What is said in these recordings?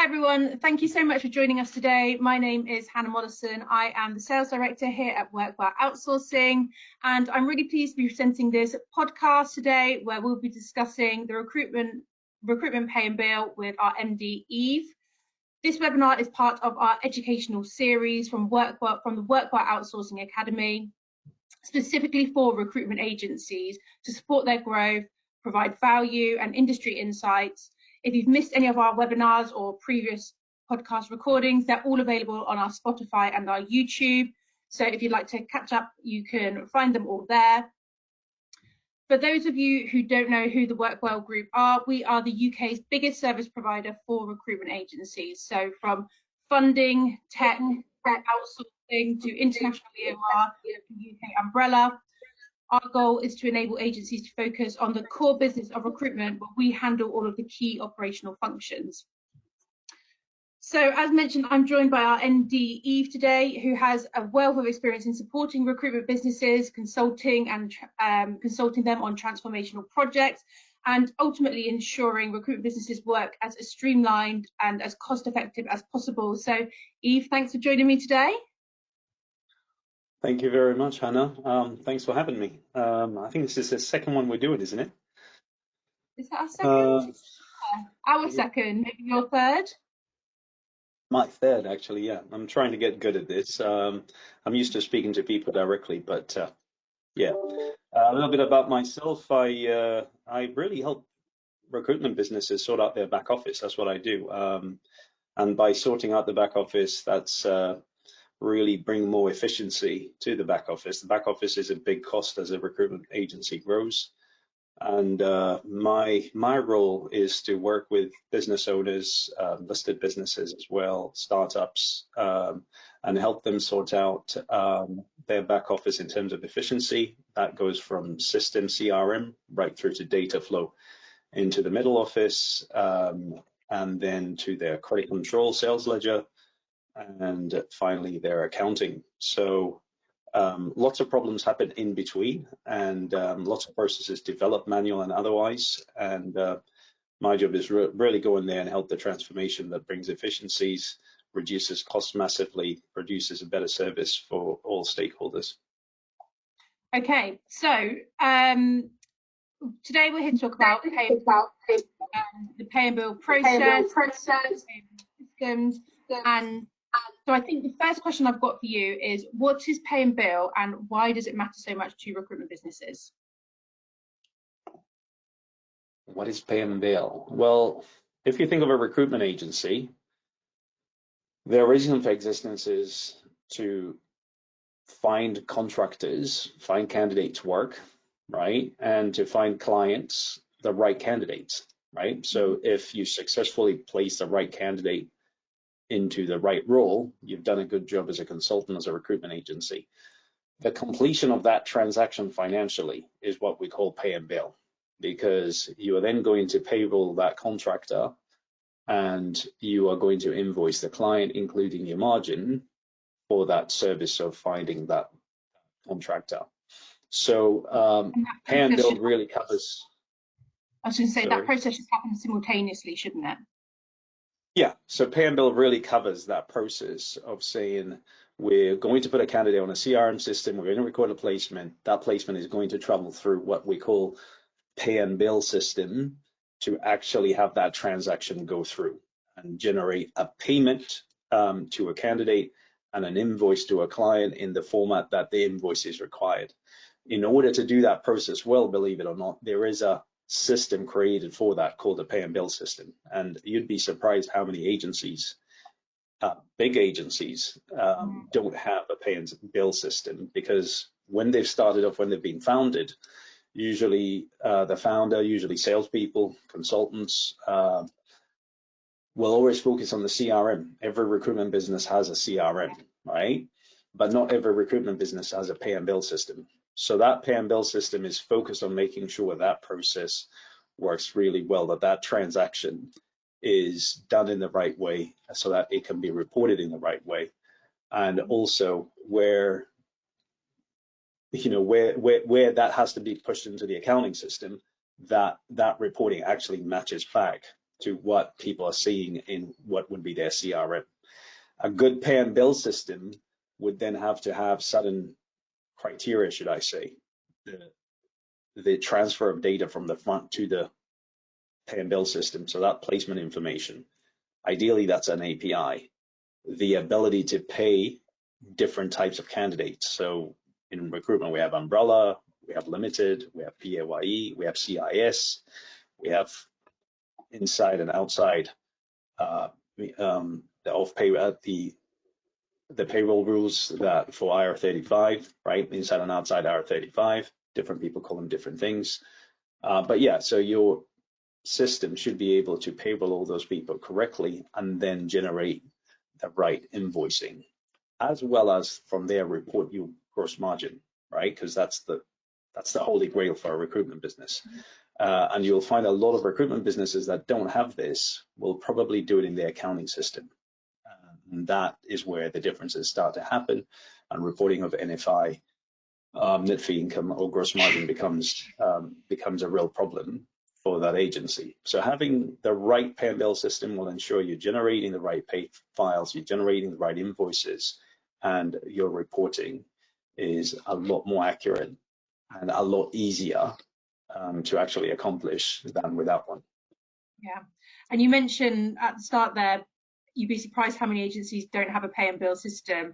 Hi everyone, thank you so much for joining us today. My name is Hannah Mollison. I am the Sales Director here at Workwell Outsourcing, and I'm really pleased to be presenting this podcast today where we'll be discussing the recruitment pay and bill with our MD, Yves. This webinar is part of our educational series from the Workwell Outsourcing Academy, specifically for recruitment agencies to support their growth, provide value and industry insights. If you've missed any of our webinars or previous podcast recordings, they're all available on our Spotify and our YouTube. So if you'd like to catch up, you can find them all there. For those of you who don't know who the Workwell Group are, we are the UK's biggest service provider for recruitment agencies. So from funding, tech outsourcing to international EOR, UK umbrella. Our goal is to enable agencies to focus on the core business of recruitment, but we handle all of the key operational functions. So as mentioned, I'm joined by our MD, Yves, today, who has a wealth of experience in supporting recruitment businesses, consulting them on transformational projects, and ultimately ensuring recruitment businesses work as streamlined and as cost-effective as possible. So Yves, thanks for joining me today. Thank you very much, Hannah. Thanks for having me. I think this is the second one we're doing, isn't it? Is that our second? Our second, maybe your third? My third, actually, yeah. I'm trying to get good at this. I'm used to speaking to people directly, but yeah. A little bit about myself. I really help recruitment businesses sort out their back office. That's what I do. And by sorting out the back office, that's really bring more efficiency to the back office. The back office is a big cost as a recruitment agency grows. And my role is to work with business owners, listed businesses as well, startups, and help them sort out their back office in terms of efficiency. That goes from system CRM right through to data flow into the middle office, and then to their credit control, sales ledger, and finally their accounting. So lots of problems happen in between, and lots of processes develop, manual and otherwise. And my job is really go in there and help the transformation that brings efficiencies, reduces costs massively, produces a better service for all stakeholders. Okay, so today we're here to talk about the pay and bill process, systems, and so I think the first question I've got for you is, what is pay and bill and why does it matter so much to recruitment businesses? What is pay and bill? Well, if you think of a recruitment agency, their reason for existence is to find contractors, find candidates work, right? And to find clients, the right candidates, right? So if you successfully place the right candidate into the right role, you've done a good job as a consultant, as a recruitment agency. The completion of that transaction financially is what we call pay and bill, because you are then going to payroll that contractor and you are going to invoice the client, including your margin, for that service of finding that contractor. So pay and bill really covers. I was going to say that process should happen simultaneously, shouldn't it? Yeah, so pay and bill really covers that process of saying we're going to put a candidate on a CRM system, we're going to record a placement, that placement is going to travel through what we call pay and bill system to actually have that transaction go through and generate a payment to a candidate and an invoice to a client in the format that the invoice is required. In order to do that process well, believe it or not, there is a system created for that called the pay and bill system. And you'd be surprised how many agencies, big agencies, don't have a pay and bill system, because when they've started off, when they've been founded, usually the founder, usually salespeople, consultants, will always focus on the CRM. Every recruitment business has a CRM, right? But not every recruitment business has a pay and bill system. So that pay and bill system is focused on making sure that process works really well, that transaction is done in the right way so that it can be reported in the right way. And also where that has to be pushed into the accounting system, that reporting actually matches back to what people are seeing in what would be their CRM. A good pay and bill system would then have to have certain criteria, should I say, the transfer of data from the front to the pay and bill system. So that placement information, ideally that's an API. The ability to pay different types of candidates. So in recruitment, we have umbrella, we have limited, we have PAYE, we have CIS, we have inside and outside the payroll rules that for IR35, right? Inside and outside IR35, different people call them different things. But yeah, so your system should be able to payroll all those people correctly and then generate the right invoicing, as well as from there report your gross margin, right? Because that's the holy grail for a recruitment business. And you'll find a lot of recruitment businesses that don't have this will probably do it in their accounting system. And that is where the differences start to happen, and reporting of NFI, net fee income or gross margin becomes a real problem for that agency. So having the right pay and bill system will ensure you're generating the right pay files, you're generating the right invoices, and your reporting is a lot more accurate and a lot easier to actually accomplish than without one. Yeah, and you mentioned at the start there, you'd be surprised how many agencies don't have a pay and bill system.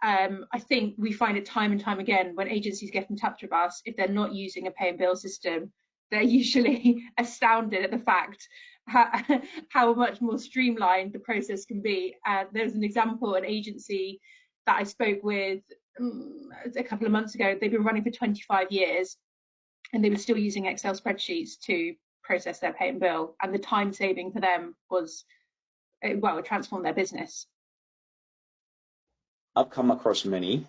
I think we find it time and time again when agencies get in touch with us, if they're not using a pay and bill system, they're usually astounded at the fact how much more streamlined the process can be. There's an example, an agency that I spoke with a couple of months ago. They've been running for 25 years and they were still using Excel spreadsheets to process their pay and bill, and the time saving for them was, well, it transformed their business. I've come across many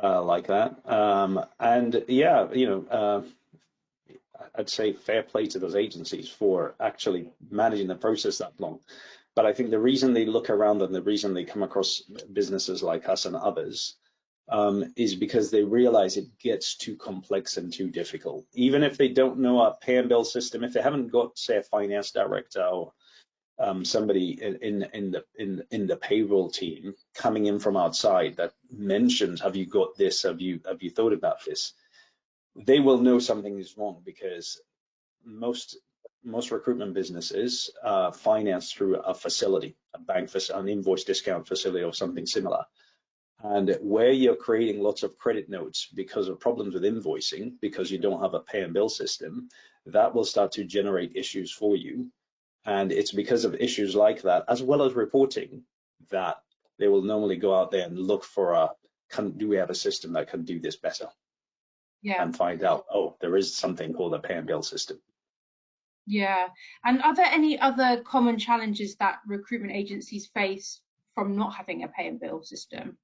like that, and yeah, I'd say fair play to those agencies for actually managing the process that long. But I think the reason they look around and the reason they come across businesses like us and others is because they realize it gets too complex and too difficult. Even if they don't know a pay and bill system, if they haven't got, say, a finance director or somebody in the payroll team coming in from outside that mentions, have you got this? Have you thought about this? They will know something is wrong, because most recruitment businesses finance through a facility, a bank, an invoice discount facility or something similar. And where you're creating lots of credit notes because of problems with invoicing, because you don't have a pay and bill system, that will start to generate issues for you. And it's because of issues like that, as well as reporting, that they will normally go out there and look for do we have a system that can do this better? Yeah. And find out, oh, there is something called a pay and bill system. Yeah. And are there any other common challenges that recruitment agencies face from not having a pay and bill system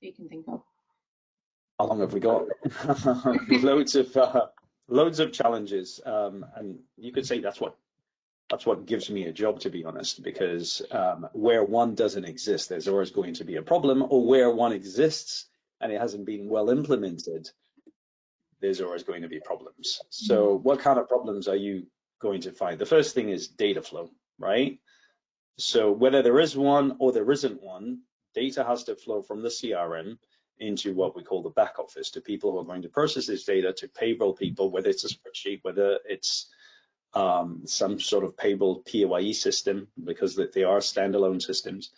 that you can think of? How long have we got? Loads of challenges. And you could say that's what gives me a job, to be honest, because where one doesn't exist, there's always going to be a problem, or where one exists and it hasn't been well implemented, there's always going to be problems. So what kind of problems are you going to find? The first thing is data flow, right? So whether there is one or there isn't one, data has to flow from the CRM into what we call the back office, to people who are going to process this data, to payroll people, whether it's a spreadsheet, whether it's some sort of payroll PAYE system, because they are standalone systems.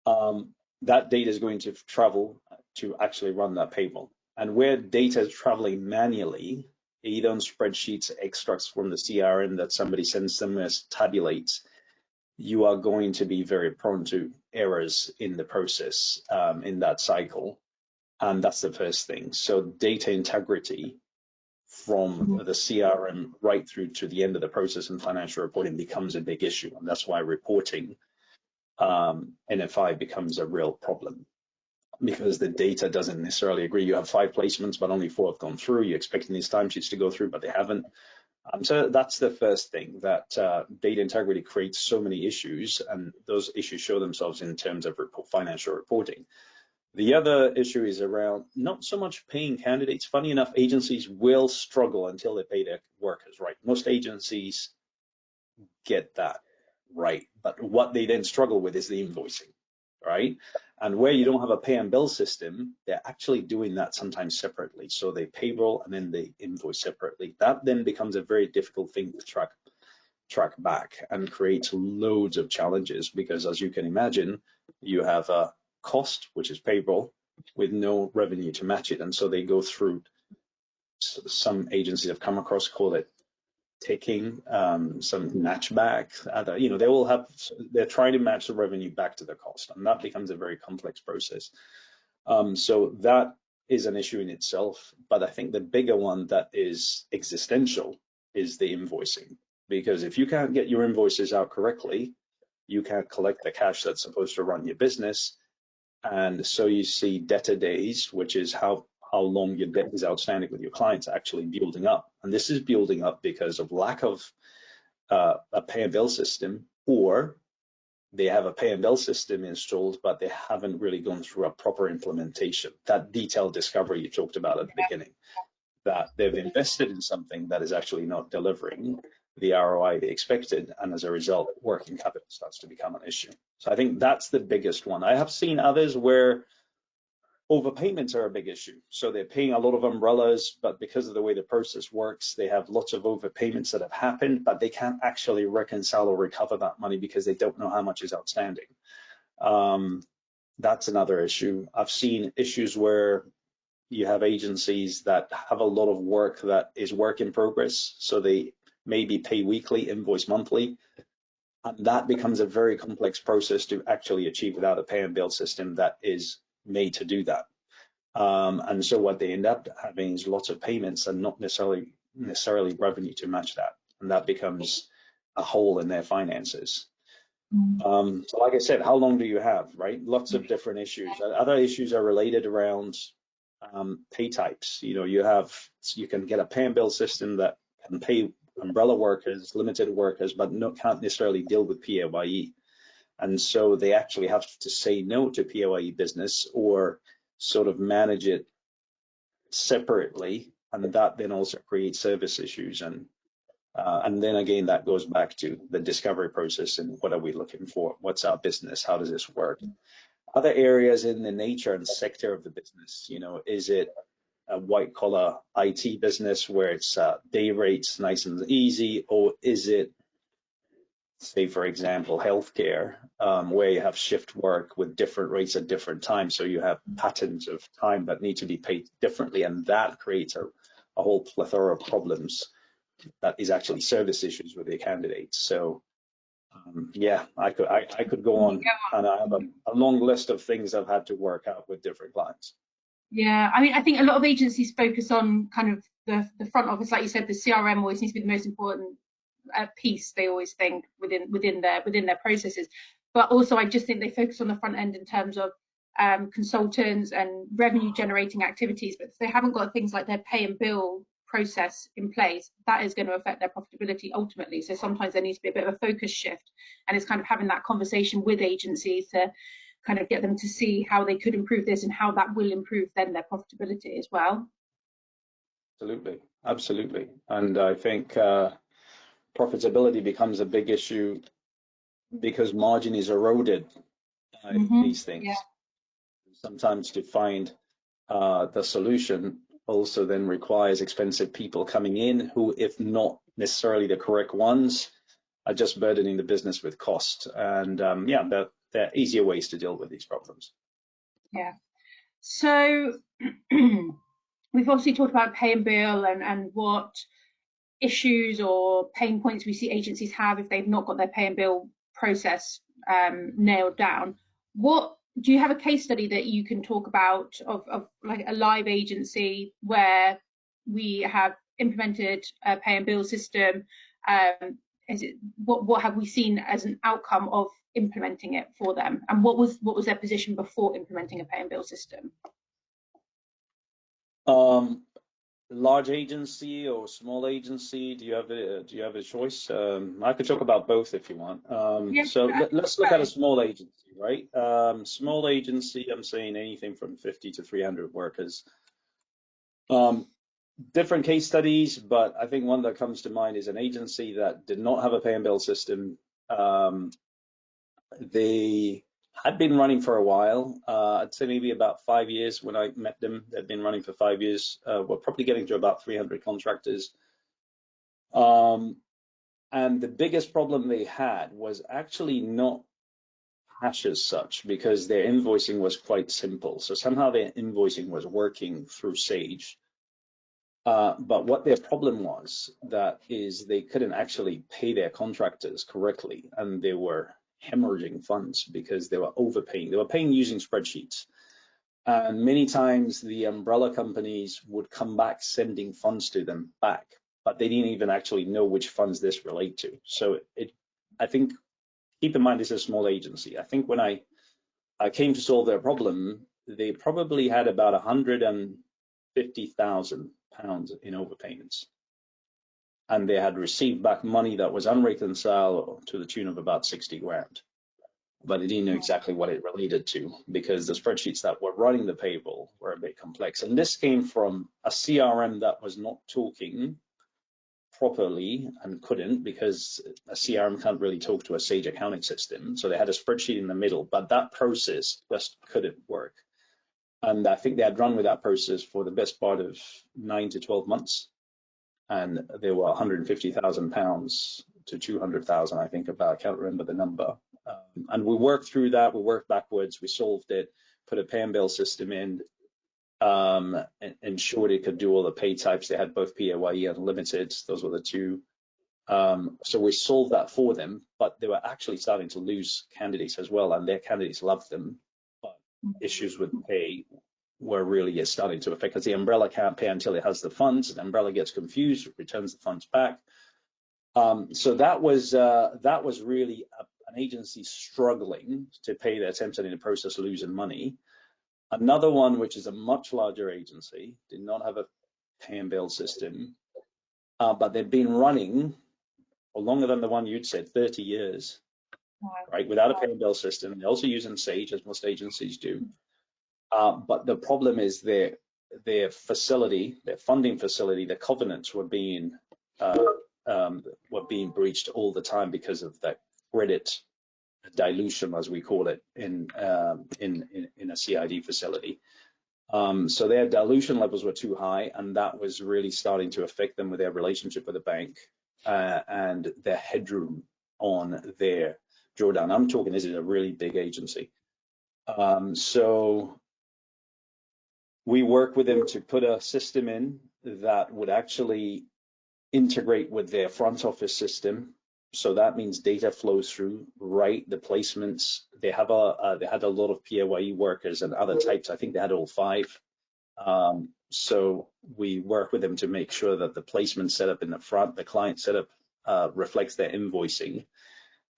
That data is going to travel to actually run that payroll. And where data is traveling manually, either on spreadsheets, extracts from the CRM that somebody sends them as tabulates, you are going to be very prone to errors in the process, in that cycle. And that's the first thing. So data integrity from the CRM right through to the end of the process and financial reporting becomes a big issue. And that's why reporting NFI becomes a real problem, because the data doesn't necessarily agree. You have 5 placements, but only 4 have gone through. You're expecting these timesheets to go through, but they haven't. So that's the first thing, that data integrity creates so many issues, and those issues show themselves in terms of financial reporting. The other issue is around not so much paying candidates. Funny enough, agencies will struggle until they pay their workers, right? Most agencies get that. right. But what they then struggle with is the invoicing, right? And where you don't have a pay and bill system, they're actually doing that sometimes separately. So they payroll and then they invoice separately. That then becomes a very difficult thing to track back and creates loads of challenges because, as you can imagine, you have a cost, which is payroll, with no revenue to match it. And so they go through, some agencies have come across, call it taking some matchback. They all have, they're trying to match the revenue back to the cost, and that becomes a very complex process. So that is an issue in itself. But I think the bigger one that is existential is the invoicing, because if you can't get your invoices out correctly, you can't collect the cash that's supposed to run your business. And so you see debtor days, which is how long your debt is outstanding with your clients, actually building up. And this is building up because of lack of a pay and bill system, or they have a pay and bill system installed, but they haven't really gone through a proper implementation. That detailed discovery you talked about at the beginning, that they've invested in something that is actually not delivering the ROI they expected, and as a result, working capital starts to become an issue. So I think that's the biggest one. I have seen others where overpayments are a big issue. So they're paying a lot of umbrellas, but because of the way the process works, they have lots of overpayments that have happened, but they can't actually reconcile or recover that money because they don't know how much is outstanding. That's another issue. I've seen issues where you have agencies that have a lot of work that is work in progress. So they maybe pay weekly, invoice monthly. And that becomes a very complex process to actually achieve without a pay and bill system that is made to do that. And so what they end up having is lots of payments and not necessarily revenue to match that. And that becomes a hole in their finances. So like I said, how long do you have, right? Lots of different issues. Other issues are related around pay types. You can get a pay and bill system that can pay umbrella workers, limited workers, but can't necessarily deal with PAYE. And so they actually have to say no to PAYE business or sort of manage it separately. And that then also creates service issues. And then again, that goes back to the discovery process and what are we looking for? What's our business? How does this work? Other areas in the nature and sector of the business, is it a white collar IT business where it's day rates nice and easy, or is it, say, for example, healthcare, where you have shift work with different rates at different times. So you have patterns of time that need to be paid differently, and that creates a whole plethora of problems that is actually service issues with the candidates. So yeah, I could go on, and I have a long list of things I've had to work out with different clients. Yeah, I mean, I think a lot of agencies focus on kind of the front office, like you said, the CRM always needs to be the most important piece. They always think within their processes, but also I just think they focus on the front end in terms of consultants and revenue generating activities. But if they haven't got things like their pay and bill process in place, that is going to affect their profitability ultimately. So sometimes there needs to be a bit of a focus shift, and it's kind of having that conversation with agencies to kind of get them to see how they could improve this and how that will improve then their profitability as well. Absolutely. And I think profitability becomes a big issue because margin is eroded in these things. Yeah. Sometimes to find the solution also then requires expensive people coming in who, if not necessarily the correct ones, are just burdening the business with cost. And there are easier ways to deal with these problems. Yeah. So we've obviously talked about pay and bill and what issues or pain points we see agencies have if they've not got their pay and bill process nailed down. What do you have a case study that you can talk about of like a live agency where we have implemented a pay and bill system? What have we seen as an outcome of implementing it for them, and what was their position before implementing a pay and bill system? Large agency or small agency? Do you have a choice? I could talk about both if you want. So let's look at a small agency, right? Small agency, I'm saying anything from 50 to 300 workers. Different case studies, but I think one that comes to mind is an agency that did not have a pay and bill system, They had been running for a while. I'd say maybe about 5 years when I met them. They'd been running for 5 years. We're probably getting to about 300 contractors. And the biggest problem they had was actually not cash as such, because their invoicing was quite simple. So somehow their invoicing was working through Sage. But what their problem was, that is, they couldn't actually pay their contractors correctly, and they were hemorrhaging funds because they were overpaying. They were paying using spreadsheets. And many times the umbrella companies would come back sending funds to them back, but they didn't even actually know which funds this relate to. So I think, keep in mind, this is a small agency. I think when I came to solve their problem, they probably had about £150,000 in overpayments. And they had received back money that was unreconciled to the tune of about 60 grand. But they didn't know exactly what it related to, because the spreadsheets that were running the payroll were a bit complex. And this came from a CRM that was not talking properly and couldn't, because a CRM can't really talk to a Sage accounting system. So they had a spreadsheet in the middle, but that process just couldn't work. And I think they had run with that process for the best part of 9 to 12 months. And there were £150,000 to 200,000, I think, about, I can't remember the number. And we worked through that, we worked backwards, we solved it, put a pay and bill system in, and ensured it could do all the pay types. They had both PAYE and limited, those were the two. So we solved that for them, but they were actually starting to lose candidates as well, and their candidates loved them. But issues with pay were really starting to affect, because the umbrella can't pay until it has the funds, and the umbrella gets confused, returns the funds back. So that was really an agency struggling to pay their temps and in the process losing money. Another one, which is a much larger agency, did not have a pay and bill system, but they've been running for longer than the one you'd said, 30 years, right, without a pay and bill system. They're also using Sage, as most agencies do. But the problem is their facility, their funding facility, their covenants were being breached all the time because of that credit dilution, as we call it, in a CID facility. So their dilution levels were too high, and that was really starting to affect them with their relationship with the bank and their headroom on their drawdown. I'm talking, this is a really big agency. So we work with them to put a system in that would actually integrate with their front office system. So that means data flows through, right? The placements, they had a lot of PAYE workers and other types. I think they had all 5. So we work with them to make sure that the placement setup in the front, the client setup, reflects their invoicing,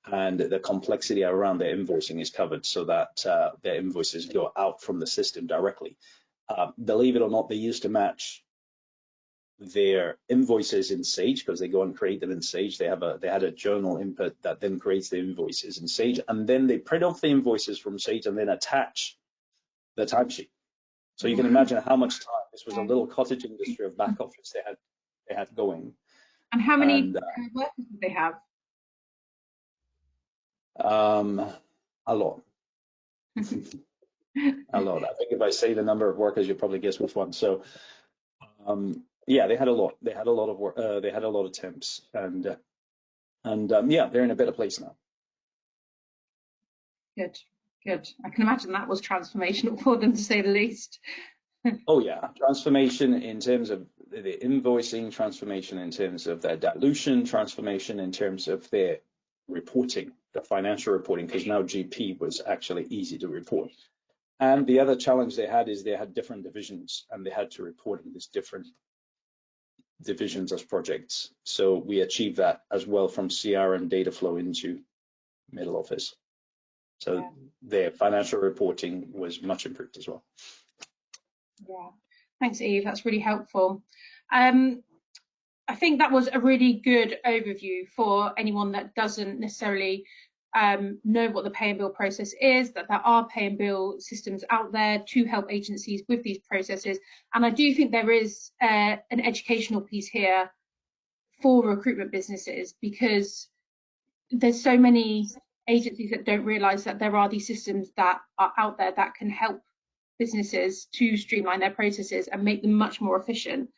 and the complexity around their invoicing is covered, so that their invoices go out from the system directly. Believe it or not, they used to match their invoices in Sage, because they go and create them in Sage. They had a journal input that then creates the invoices in Sage, and then they print off the invoices from Sage and then attach the timesheet. So you can imagine how much time. This was a little cottage industry of back office they had going. And how many workers did they have? A lot. A lot. I think if I say the number of workers, you'll probably guess which one. So yeah, they had a lot. They had a lot of work. They had a lot of temps, and yeah, they're in a better place now. Good. I can imagine that was transformational for them, to say the least. Oh yeah, transformation in terms of the invoicing, transformation in terms of their dilution, transformation in terms of their reporting, the financial reporting, because now GP was actually easy to report. And the other challenge they had is they had different divisions, and they had to report in these different divisions as projects. So we achieved that as well from CRM data flow into middle office. So their financial reporting was much improved as well. Yeah, thanks, Yves. That's really helpful. I think that was a really good overview for anyone that doesn't necessarily know what the pay and bill process is, that there are pay and bill systems out there to help agencies with these processes. And I do think there is an educational piece here for recruitment businesses, because there's so many agencies that don't realise that there are these systems that are out there that can help businesses to streamline their processes and make them much more efficient.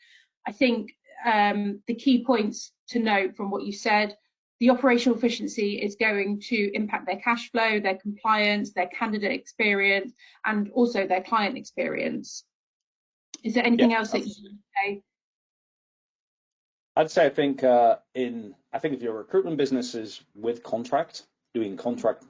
I think the key points to note from what you said, the operational efficiency is going to impact their cash flow, their compliance, their candidate experience, and also their client experience. Is there anything else that you would say? I'd say I think if your recruitment business is with contract, doing contract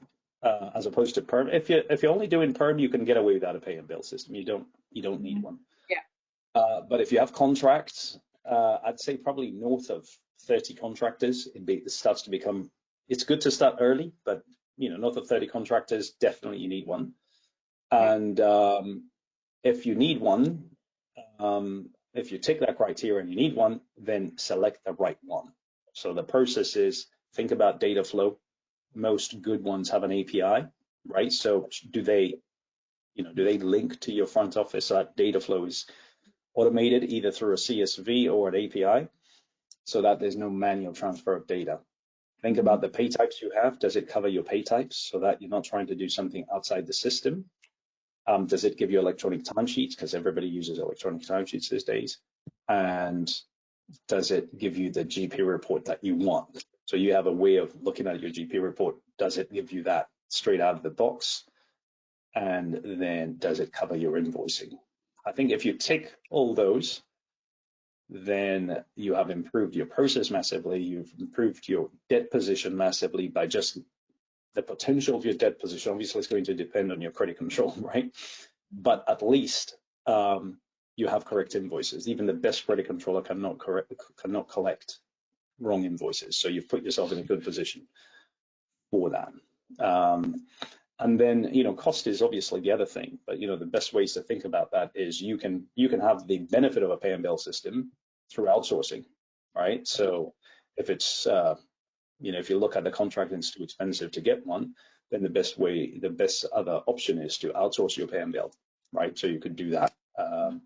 as opposed to perm, if you're only doing perm, you can get away without a pay and bill system. You don't need one. Yeah. But if you have contracts, I'd say probably north of 30 contractors, it starts to become. It's good to start early, but north of 30 contractors, definitely you need one. And if you need one, if you tick that criteria and you need one, then select the right one. So the process is, think about data flow. Most good ones have an API, right? So do they link to your front office? So that data flow is automated either through a CSV or an API, so that there's no manual transfer of data. Think about the pay types you have. Does it cover your pay types so that you're not trying to do something outside the system? Does it give you electronic timesheets? Because everybody uses electronic timesheets these days. And does it give you the GP report that you want? So you have a way of looking at your GP report. Does it give you that straight out of the box? And then does it cover your invoicing? I think if you tick all those, then you have improved your process massively. You've improved your debt position massively by just the potential of your debt position. Obviously, it's going to depend on your credit control, right? But at least you have correct invoices. Even the best credit controller cannot collect wrong invoices. So you've put yourself in a good position for that. And then, cost is obviously the other thing. But the best ways to think about that is you can have the benefit of a pay and bill system through outsourcing, right? So if it's if you look at the contract and it's too expensive to get one, then the best other option is to outsource your pay and bill, right? So you could do that. And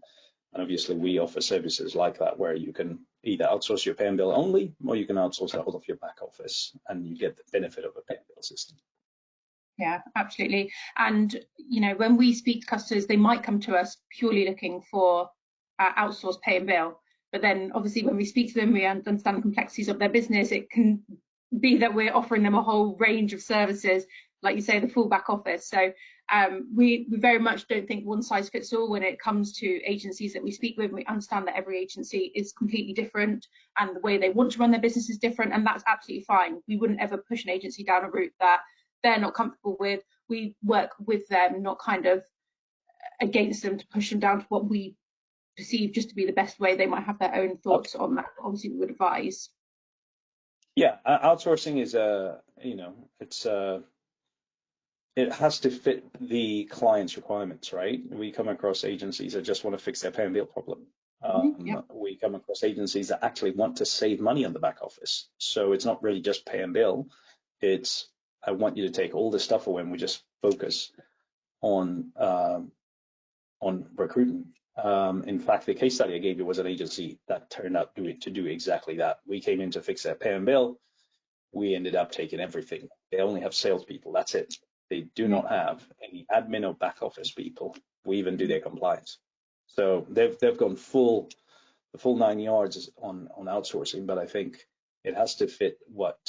obviously we offer services like that where you can either outsource your pay and bill only, or you can outsource the whole of your back office and you get the benefit of a pay and bill system. Yeah, absolutely. And, when we speak to customers, they might come to us purely looking for outsourced pay and bill. But then obviously when we speak to them, we understand the complexities of their business. It can be that we're offering them a whole range of services, like you say, the full back office. So we very much don't think one size fits all when it comes to agencies that we speak with. We understand that every agency is completely different and the way they want to run their business is different, and that's absolutely fine. We wouldn't ever push an agency down a route that they're not comfortable with. We work with them, not kind of against them to push them down to what we perceive just to be the best way. They might have their own thoughts on that. Obviously, we would advise. Yeah, outsourcing is it has to fit the client's requirements, right? We come across agencies that just want to fix their pay and bill problem. We come across agencies that actually want to save money on the back office. So it's not really just pay and bill. It's, I want you to take all this stuff away and we just focus on recruitment. In fact, the case study I gave you was an agency that turned out to do exactly that. We came in to fix their pay and bill. We ended up taking everything. They only have salespeople. That's it. They do not have any admin or back office people. We even do their compliance. So they've gone the full 9 yards on outsourcing. But I think it has to fit what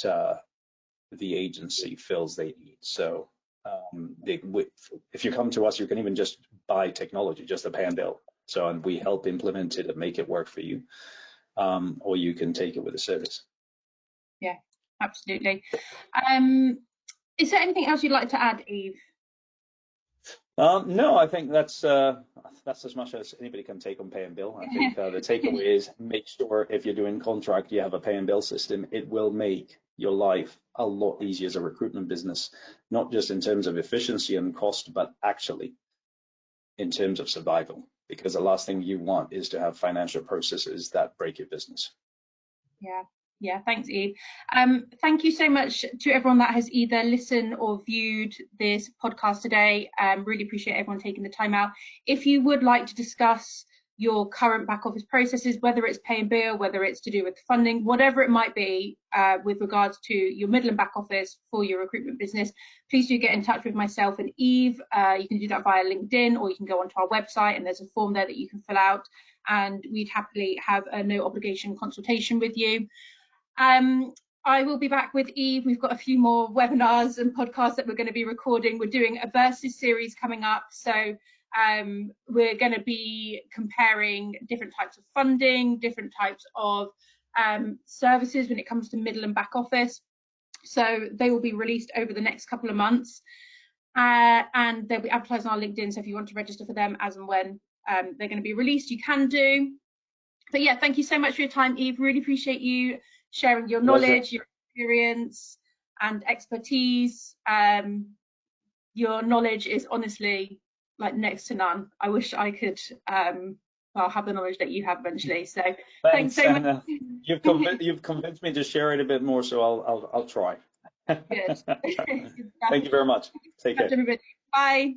the agency feels they need. So if you come to us, you can even just buy technology, just a pay and bill. So, and we help implement it and make it work for you, or you can take it with a service. Yeah, absolutely. Is there anything else you'd like to add, Yves? No, I think that's as much as anybody can take on pay and bill. I think the takeaway is make sure if you're doing contract, you have a pay and bill system. It will make your life a lot easier as a recruitment business, not just in terms of efficiency and cost, but actually in terms of survival. Because the last thing you want is to have financial processes that break your business. Yeah, thanks, Yves. Thank you so much to everyone that has either listened or viewed this podcast today. Really appreciate everyone taking the time out. If you would like to discuss your current back office processes, whether it's pay and bill, whether it's to do with funding, whatever it might be with regards to your middle and back office for your recruitment business, please do get in touch with myself and Yves. You can do that via LinkedIn, or you can go onto our website and there's a form there that you can fill out, and we'd happily have a no obligation consultation with you. I will be back with Yves. We've got a few more webinars and podcasts that we're going to be recording. We're doing a versus series coming up, so we're going to be comparing different types of funding, different types of services when it comes to middle and back office. So they will be released over the next couple of months, and they'll be advertised on our LinkedIn. So if you want to register for them as and when they're going to be released, you can do. But yeah, thank you so much for your time, Yves. Really appreciate you sharing your knowledge, your experience and expertise. Your knowledge is honestly like next to none. I wish I could have the knowledge that you have eventually. So thanks so much. You've convinced me to share it a bit more, so I'll try. Good. Thank you very much. Take care. Everybody. Bye.